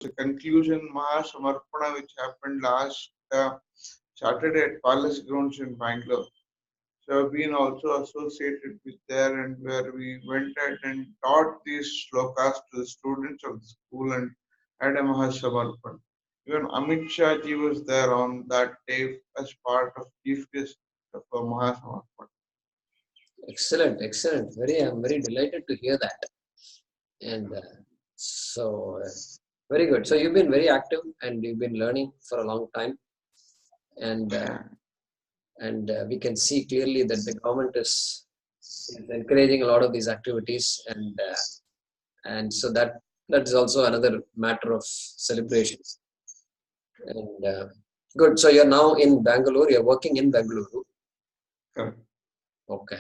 the conclusion Mahasamarpana, which happened last Saturday at Palace Grounds in Bangalore. So I've been also associated with there, and where we went ahead and taught these slokas to the students of the school and had a Mahasamarpan. Even Amit Shah ji was there on that day as part of chief guest of a Mahasamarpan. Excellent, excellent. I'm very delighted to hear that. And so, very good. So you've been very active and you've been learning for a long time. And we can see clearly that the government is encouraging a lot of these activities, and so that is also another matter of celebration. And good. So you're now in Bangalore. You're working in Bangalore. Correct. Okay.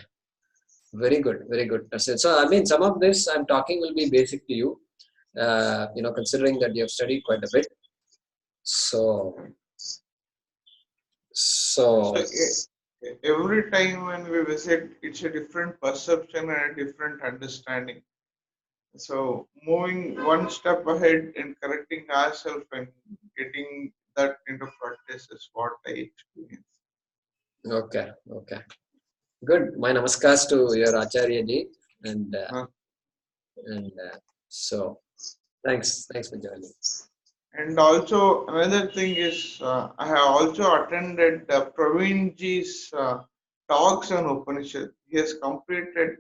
Very good. Very good. So I mean, some of this I'm talking will be basic to you. Considering that you have studied quite a bit. So every time when we visit, it's a different perception and a different understanding. So moving one step ahead and correcting ourselves and getting that into practice is what I experience. Okay. Good. My namaskars to your Acharya ji, and so thanks for joining. And also another thing is I have also attended Praveen ji's talks on Upanishad. He has completed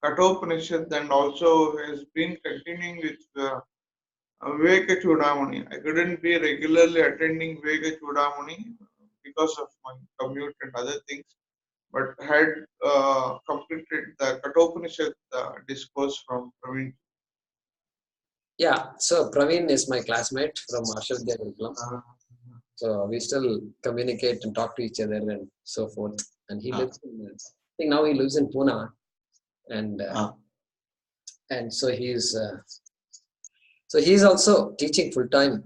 Kathopanishad and also has been continuing with Viveka Chudamani. I couldn't be regularly attending Viveka Chudamani because of my commute and other things, but had completed the Kathopanishad discourse from Praveen. Yeah, so Praveen is my classmate from Marshall Gurukulam. So we still communicate and talk to each other and so forth. And he lives in, I think now he lives in Pune. And so he's also teaching full time,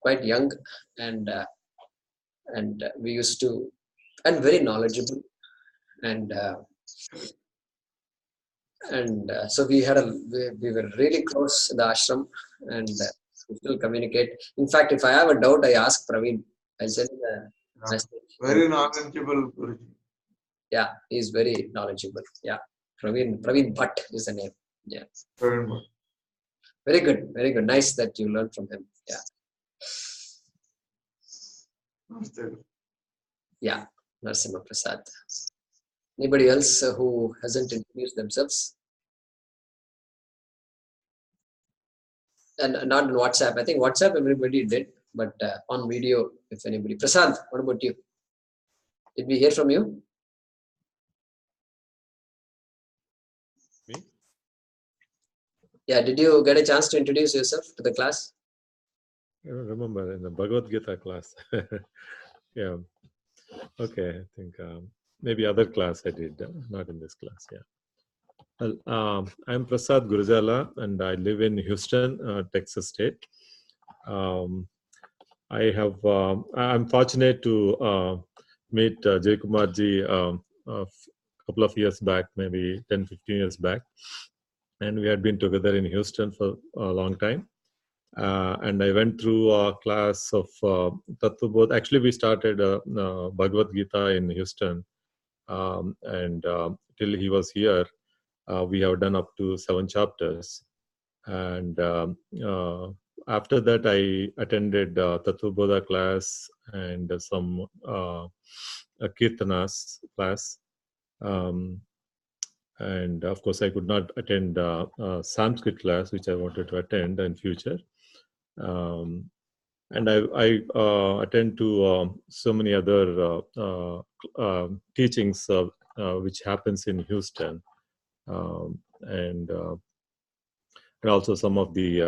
quite young, and we used to, and very knowledgeable, and so we were really close in the ashram, and we still communicate. In fact, if I have a doubt, I ask Praveen. I send a message. Very knowledgeable Guruji. Yeah, he's very knowledgeable. Yeah, Praveen Bhatt is the name. Yeah. Praveen Bhatt. Very good. Nice that you learned from him. Yeah. Yeah, Narasimha Prasad. Anybody else who hasn't introduced themselves? And not on WhatsApp. I think WhatsApp everybody did, but on video, if anybody. Prasad, what about you? Did we hear from you? Me? Yeah, did you get a chance to introduce yourself to the class? I don't remember in the Bhagavad Gita class. Yeah. Okay, I think maybe other class I did, not in this class. Yeah. Well, I'm Prasad Gurujala, and I live in Houston, Texas State. I'm fortunate to meet Jaykumarji a couple of years back, maybe 10, 15 years back. And we had been together in Houston for a long time. And I went through a class of Tattva Bodh. Actually, we started Bhagavad Gita in Houston. And till he was here, we have done up to 7 chapters. And after that, I attended Tattva Bodha class and some Kirtanas class. And of course, I could not attend Sanskrit class, which I wanted to attend in future. And I attend to so many other teachings which happens in Houston, and also some of the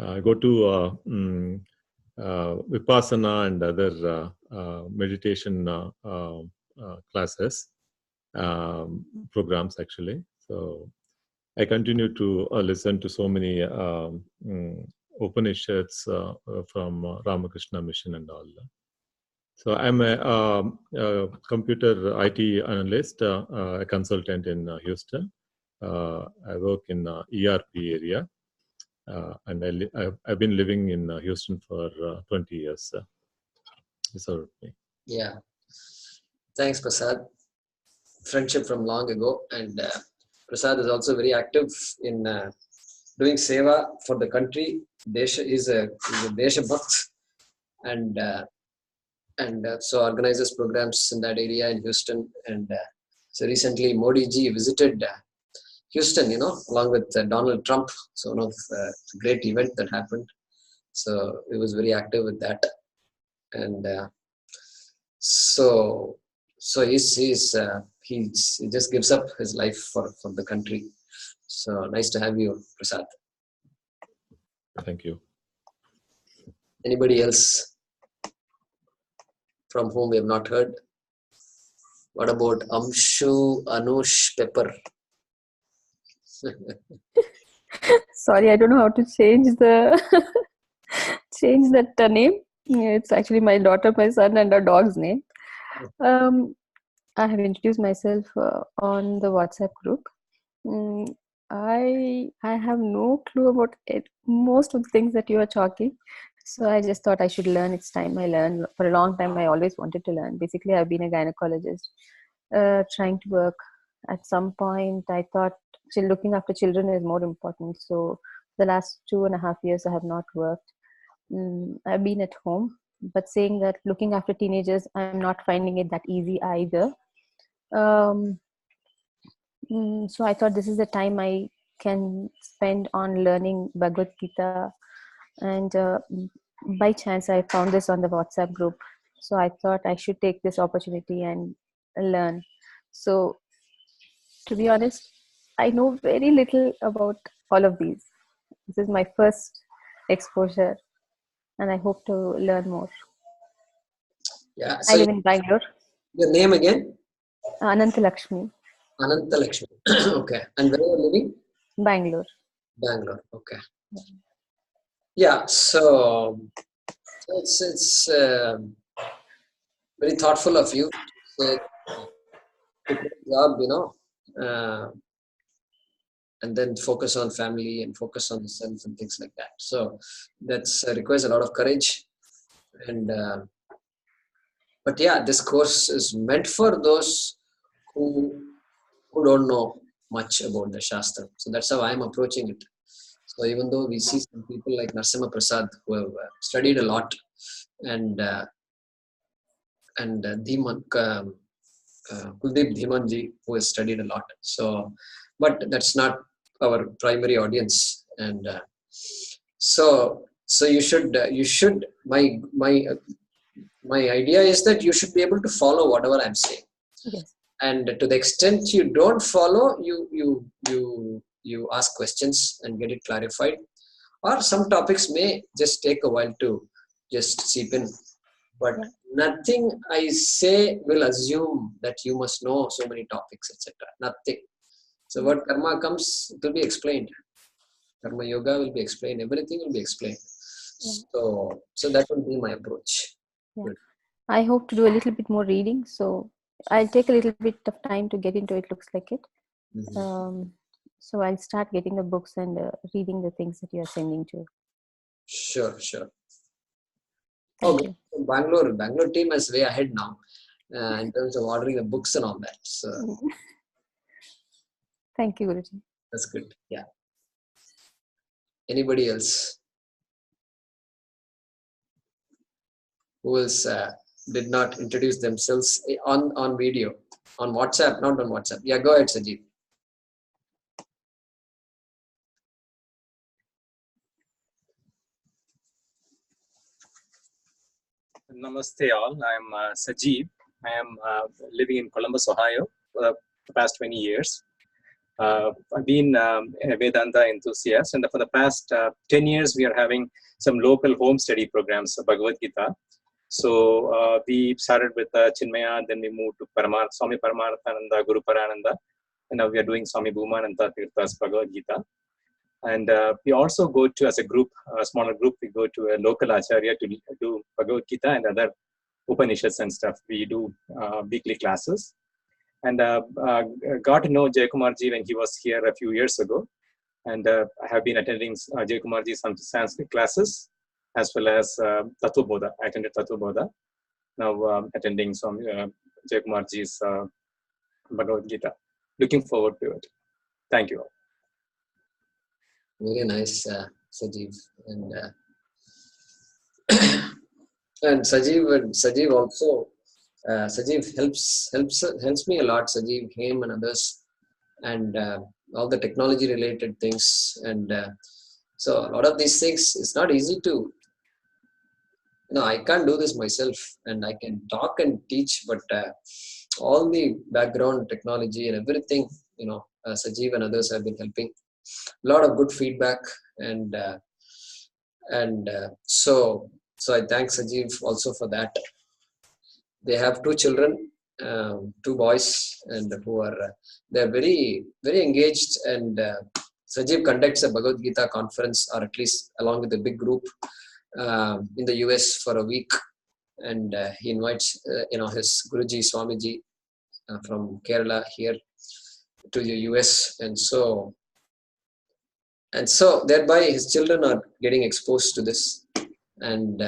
I go to Vipassana and other meditation classes, programs actually. So I continue to listen to so many Upanishads from Ramakrishna Mission and all. So I'm a computer IT analyst, a consultant in Houston. I work in ERP area, and I've been living in Houston for 20 years. So, Yeah. Thanks, Prasad. Friendship from long ago, and Prasad is also very active in doing seva for the country. Desha is a Desha Bhakt, and so organizes programs in that area in Houston. And so recently, Modi ji visited Houston, along with Donald Trump. So one of the great event that happened. So he was very active with that, and so he just gives up his life for the country. So nice to have you, Prasad. thank you. Anybody else from whom we have not heard? What about Amshu, Anush, Pepper? Sorry, I don't know how to change that name. It's actually my daughter, my son, and our dog's name. I have introduced myself on the WhatsApp group. I have no clue about it, most of the things that you are talking. So I just thought I should learn. It's time I learn. For a long time, I always wanted to learn. Basically, I've been a gynecologist, trying to work. At some point, I thought looking after children is more important. So the last 2.5 years, I have not worked. I've been at home, but saying that looking after teenagers, I'm not finding it that easy either. So I thought this is the time I can spend on learning Bhagavad Gita, and by chance I found this on the WhatsApp group. So I thought I should take this opportunity and learn. So to be honest, I know very little about all of these. This is my first exposure, and I hope to learn more. Yeah. I live in Bangalore. Your name again? Anantalakshmi. Anantalakshmi. Okay. And where are you living? Bangalore. Bangalore. Okay. Yeah. So it's very thoughtful of you to say, job, and then focus on family and focus on self and things like that. So that's requires a lot of courage. And but yeah, this course is meant for those who don't know much about the Shastra. So that's how I'm approaching it. So even though we see some people like Narasimha Prasad who have studied a lot, and Kuldeep Dhimanji who has studied a lot. So, but that's not our primary audience, and so you should my idea is that you should be able to follow whatever I'm saying. Yes. And to the extent you don't follow, you ask questions and get it clarified. Or some topics may just take a while to just seep in. But nothing I say will assume that you must know so many topics, etc. Nothing. So what karma comes, it will be explained. Karma yoga will be explained. Everything will be explained. So that will be my approach. Yeah. I hope to do a little bit more reading. So I'll take a little bit of time to get into it. Looks like it. So I'll start getting the books and reading the things that you are sending to. Sure. Thank you. Bangalore team is way ahead now in terms of ordering the books and all that. So thank you, Guruji. That's good. Yeah. Anybody else? Who else did not introduce themselves on video, on WhatsApp, not on WhatsApp? Yeah, go ahead, Sajid. Namaste all. I'm Sajid. I am living in Columbus, Ohio for the past 20 years. I've been a Vedanta enthusiast, and for the past 10 years, we are having some local home study programs of Bhagavad Gita. So we started with Chinmaya, then we moved to Swami Paramarthananda, Guru Parananda, and now we are doing Swami Bhumananda Tirtha's Bhagavad Gita. And we also go to, as a group, a smaller group, we go to a local acharya to do Bhagavad Gita and other Upanishads and stuff. We do weekly classes. And got to know Jayakumarji when he was here a few years ago. And I have been attending Jayakumarji's some Sanskrit classes, as well as Tattva Bodha. I attended Tattva Bodha. Now attending some Jayakumarji's Bhagavad Gita. Looking forward to it. Thank you all. Very nice, Sajeev. And Sajeev also. Sajeev helps me a lot. Sajeev, him, and others, and all the technology related things. And so a lot of these things, it's not easy to. I can't do this myself, and I can talk and teach, but all the background technology and everything, Sajeev and others have been helping. A lot of good feedback, and so I thank Sajeev also for that. They have 2 children, 2 boys, and they're very, very engaged. And Sajeev conducts a Bhagavad Gita conference, or at least along with a big group in the US for a week. And he invites, his Guruji, Swamiji from Kerala here to the US. And so thereby his children are getting exposed to this. And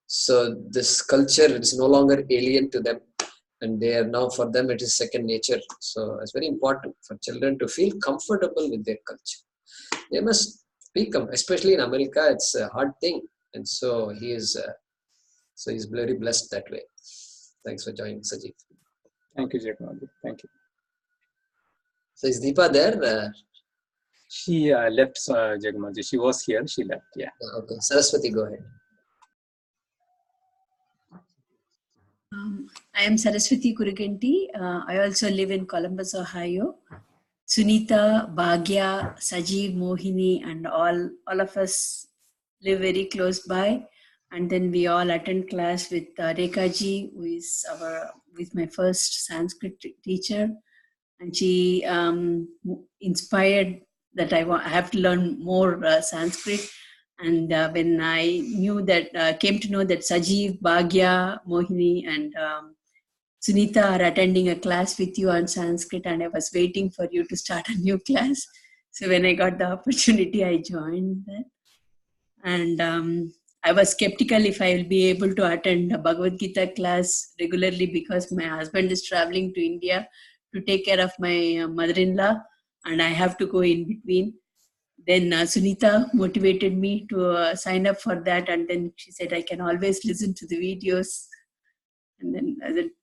so this culture is no longer alien to them, and they are now, for them, it is second nature. So it's very important for children to feel comfortable with their culture. They must become, especially in America, it's a hard thing. And so he's very blessed that way. Thanks for joining, Sajeev. Thank you, Jayakumarji. Thank you. So is Deepa there? She left, Jayakumarji. She was here. She left. Yeah. Okay. Saraswati, go ahead. I am Saraswati Kuriganti. I also live in Columbus, Ohio. Sunita, Bhagya, Sajeev, Mohini, and all of us live very close by. And then we all attend class with Rekha ji, who is my first Sanskrit teacher. And she inspired that I have to learn more Sanskrit. And when I came to know that Sajeev, Bhagya, Mohini, and Sunita are attending a class with you on Sanskrit, and I was waiting for you to start a new class. So when I got the opportunity, I joined that. And I was skeptical if I will be able to attend a Bhagavad Gita class regularly, because my husband is traveling to India to take care of my mother-in-law, and I have to go in between. Then Sunita motivated me to sign up for that, and then she said I can always listen to the videos. And then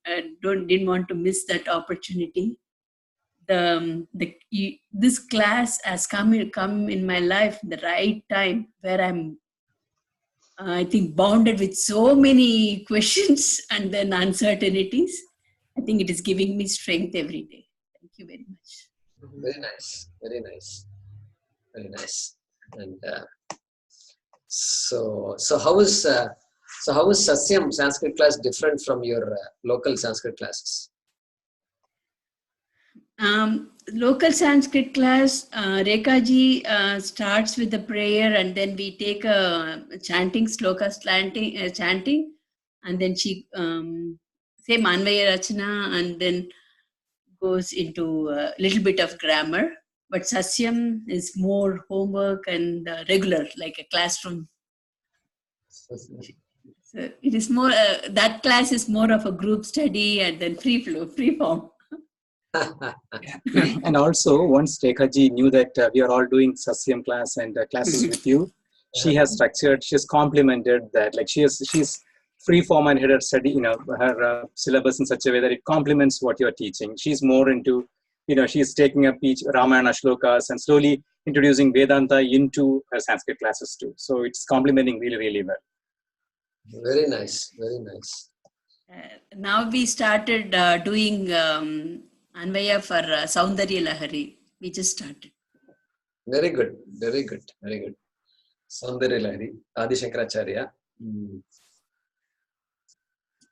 I didn't want to miss that opportunity. This class has come in my life at the right time, where I'm, I think, bounded with so many questions and then uncertainties. I think it is giving me strength every day. Thank you very much. Very nice. Very nice. Very nice. And so how is Sasyam Sanskrit class different from your local Sanskrit classes? Local Sanskrit class, Rekha ji starts with the prayer, and then we take a chanting, slokas chanting, and then she say Manvaya Rachana, and then goes into a little bit of grammar. But Sasyam is more homework and regular, like a classroom. So it is more, that class is more of a group study and then free form. And also, once Rekha ji knew that we are all doing Sasyam class and classes with you, she has structured, she has complemented that. Like she's free form and her study, her syllabus in such a way that it complements what you're teaching. She's more into, she's taking up each Ramayana shlokas and slowly introducing Vedanta into her Sanskrit classes too. So it's complementing really, really well. Very nice. Very nice. Now we started doing Anvaya for Saundarya Lahari. We just started. Very good. Very good. Very good. Saundarya Lahari. Adi Shankaracharya.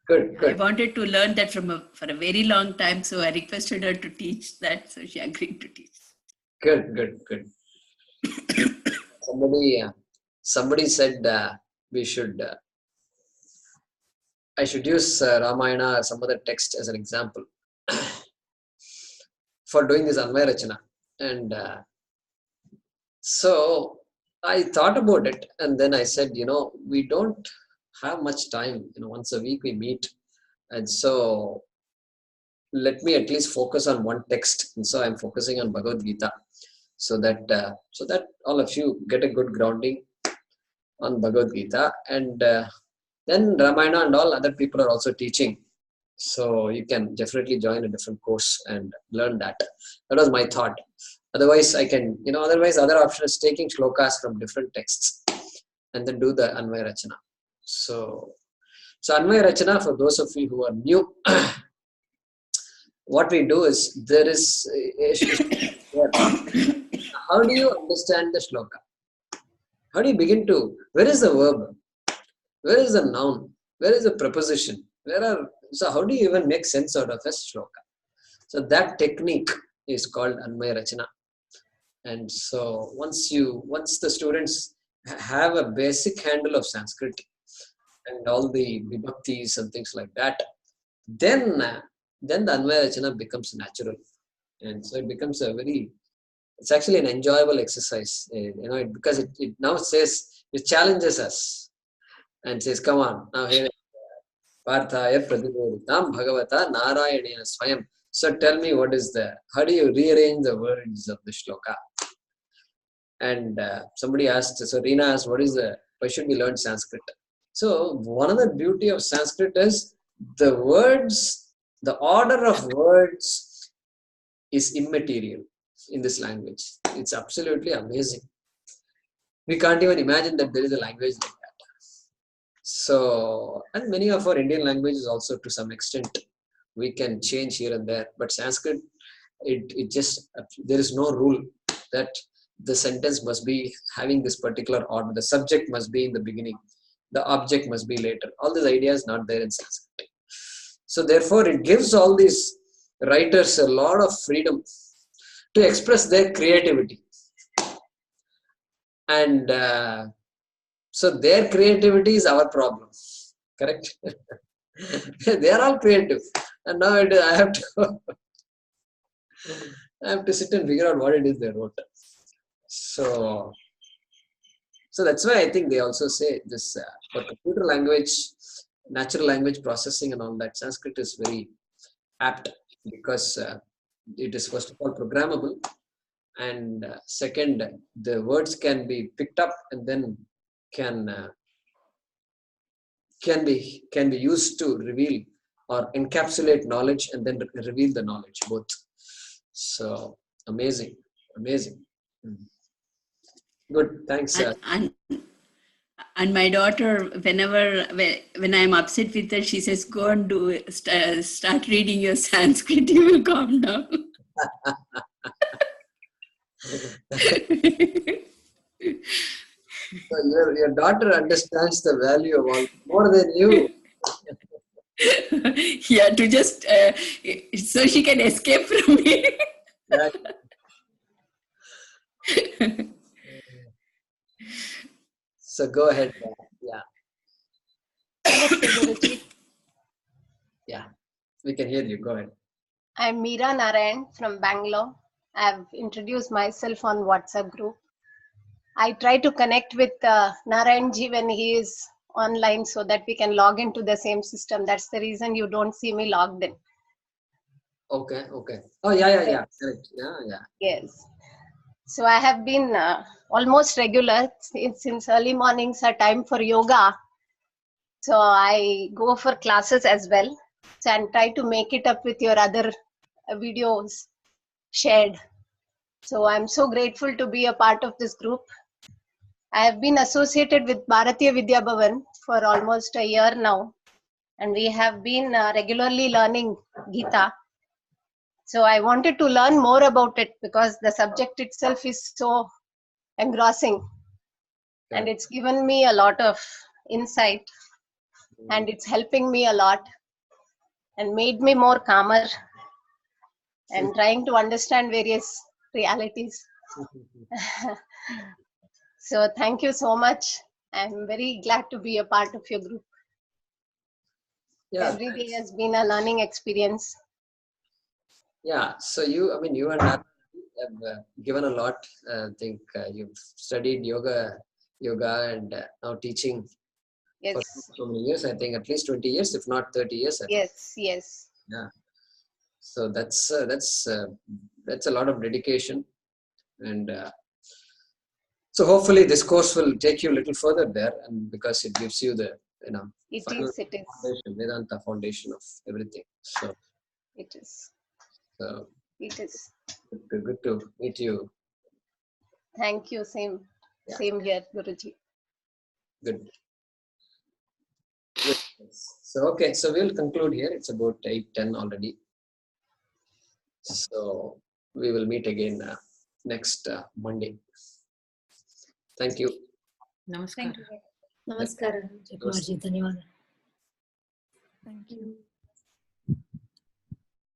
Good. I wanted to learn that for a very long time, so I requested her to teach that, so she agreed to teach. Good. Somebody said we should I should use Ramayana or some other text as an example for doing this Anvaya Rachana. And so I thought about it, and then I said, we don't have much time. Once a week we meet, and so let me at least focus on one text. And so I'm focusing on Bhagavad Gita, so that all of you get a good grounding on Bhagavad Gita, and then Ramayana and all other people are also teaching. So you can definitely join a different course and learn that. That was my thought. Otherwise, other option is taking shlokas from different texts and then do the Anvaya Rachana. So Anvaya Rachana, for those of you who are new, what we do is there is how do you understand the shloka? How do you begin to, where is the verb? Where is the noun? Where is the preposition? So how do you even make sense out of a shloka? So that technique is called Anvaya Rachana. And so once the students have a basic handle of Sanskrit and all the vibhaktis and things like that, then the Anvaya Rachana becomes natural. And so it becomes it's actually an enjoyable exercise, because it now says, it challenges us and says, come on, now here, Parthaya Pradibodhitam Bhagavata Narayanena Swayam. So tell me how do you rearrange the words of the shloka? And somebody asked, so Reena asked, why should we learn Sanskrit? So one of the beauty of Sanskrit is the order of words is immaterial in this language. It's absolutely amazing. We can't even imagine that there is a language like that. So, and many of our Indian languages also, to some extent, we can change here and there. But Sanskrit, there is no rule that the sentence must be having this particular order. The subject must be in the beginning. The object must be later. All these ideas not there in Sanskrit. So therefore, it gives all these writers a lot of freedom to express their creativity. And so their creativity is our problem. Correct? They are all creative. And now I have to sit and figure out what it is they wrote. So that's why I think they also say this for computer language, natural language processing and all that, Sanskrit is very apt, because it is first of all programmable, and second, the words can be picked up and then can be used to reveal or encapsulate knowledge and then reveal the knowledge both. So amazing. Good, thanks. And my daughter, when I'm upset with her, she says, "Go and start reading your Sanskrit. You will calm down." So your daughter understands the value of all more than you. Yeah, to just so she can escape from me. Right. So go ahead. Yeah. Yeah, we can hear you. Go ahead. I'm Meera Narayan from Bangalore. I've introduced myself on WhatsApp group. I try to connect with Narayanji when he is online so that we can log into the same system. That's the reason you don't see me logged in. Okay. Oh, yeah. Correct. Yeah. Yes. So I have been almost regular since early mornings are time for yoga. So I go for classes as well. So and try to make it up with your other videos shared. So I'm so grateful to be a part of this group. I have been associated with Bharatiya Vidya Bhavan for almost a year now, and we have been regularly learning Gita. So I wanted to learn more about it because the subject itself is so engrossing, and it's given me a lot of insight, and it's helping me a lot and made me more calmer and trying to understand various realities. So thank you so much. I'm very glad to be a part of your group. Yeah, Every day thanks. has been a learning experience. Yeah, so you and I have given a lot. I think you've studied yoga, and now teaching for Yes, so many years. I think at least 20 years, if not 30 years. I think. yes, yes. Yeah. So that's a lot of dedication, and so hopefully this course will take you a little further there, and because it gives you the It final is, it is, foundation, Vedanta foundation of everything. So, it is, so it is. good to meet you. Thank you. Same, Yeah. same here, Guruji. Good. Good. So okay, so we'll conclude here. It's about 8:10 already. So we will meet again next Monday. Thank you. Namaskar. Thank you. Namaskar, Jaykumarji. Dhanyawad. Thank you.